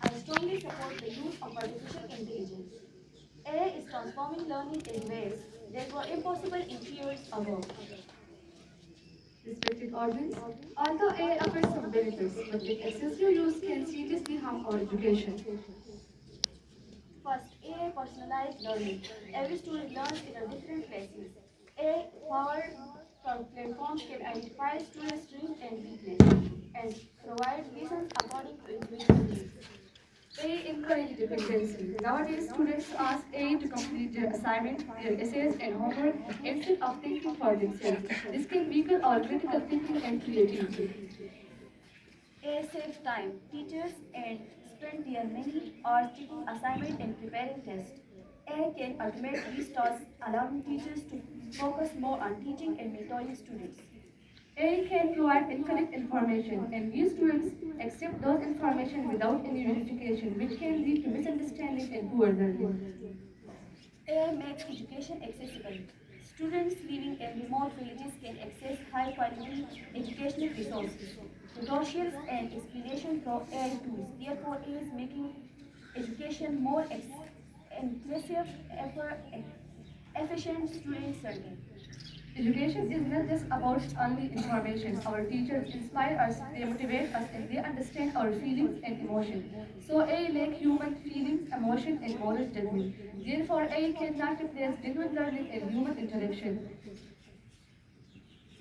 I strongly support the use of artificial intelligence. AI is transforming learning in ways that were impossible in years ago. Respected audience, although AI offers some benefits, but its excessive use can seriously harm our education. First, AI personalized learning. Every student learns in a different places. AI-powered platforms can identify students' strengths and weaknesses and provide lessons according to individual needs. AI encourages dependency. Nowadays, students ask AI to complete their assignments, their essays, and homework instead of thinking for themselves. This can weaken our critical thinking and creativity. AI saves time. Teachers and spend their many hours checking assignments and preparing tests. AI can automate these tasks, allowing teachers to focus more on teaching and mentoring students. AI can provide incorrect information, and we students accept those information without any verification, which can lead to misunderstanding and poor learning. AI makes education accessible. Students living in remote villages can access high quality educational resources, tutorials, and explanation through AI tools. Therefore, AI is making education more inclusive, efficient student learning. Education is not just about only information. Our teachers inspire us, they motivate us, and they understand our feelings and emotions. So A like human feelings, emotion, and moral judgment. Therefore, A cannot replace genuine learning and human interaction.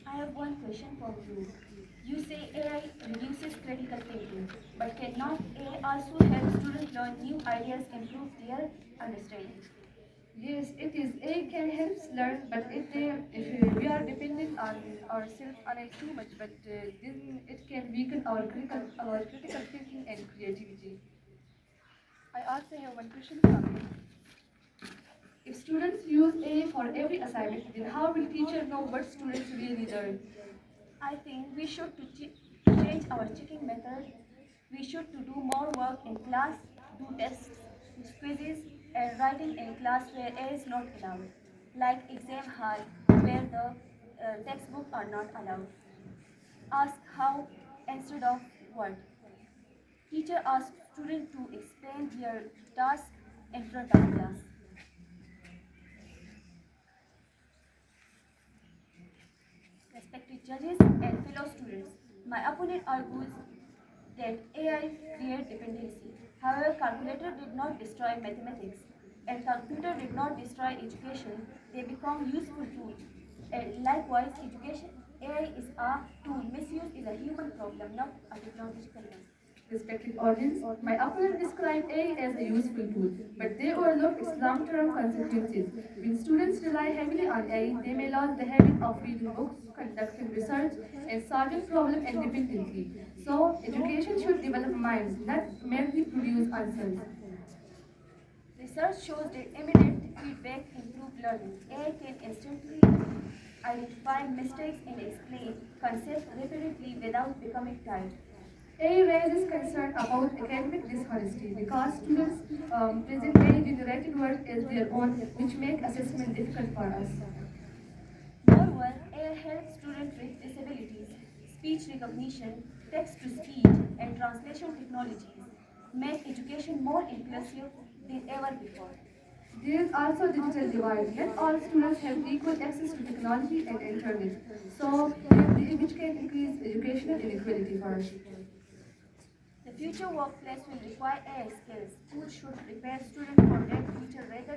I have one question for you. You say AI reduces critical thinking, but cannot AI also help students learn new ideas and improve their understanding? Yes, it is. A can help us learn, but if we are dependent on ourselves on it too much, but then it can weaken our critical thinking and creativity. I also have one question for you. If students use A for every assignment, then how will teacher know what students really learn? I think we should change our checking method. We should to do more work in class, do tests, quizzes, and writing in class where A is not allowed, like exam hall where the textbook are not allowed. Ask how instead of what. Teacher asks student to explain their task in front of class. Respected judges and fellow students, my opponent argues that AI create dependency. However, calculator did not destroy mathematics and computer did not destroy education. They become useful tools. And likewise, education AI is a tool. Misuse is a human problem, not a technological one. Respected audience, my opponent described A as a useful tool, but they overlook its long-term consequences. When students rely heavily on A, they may lose the habit of reading books, conducting research, and solving problems independently. So, education should develop minds, not merely produce answers. Research shows that immediate feedback improves learning. AI can instantly identify mistakes and explain concepts repeatedly without becoming tired. A raises concern about academic dishonesty because students present A-generated work as their own, which make assessment difficult for us. Moreover, AI helps students with disabilities, speech recognition, text-to-speech, and translation technologies make education more inclusive than ever before. There is also digital divide. Not all students have equal access to technology and internet, so which can increase educational inequality for us. The future workplace will require AI skills. Schools should prepare students for that future rather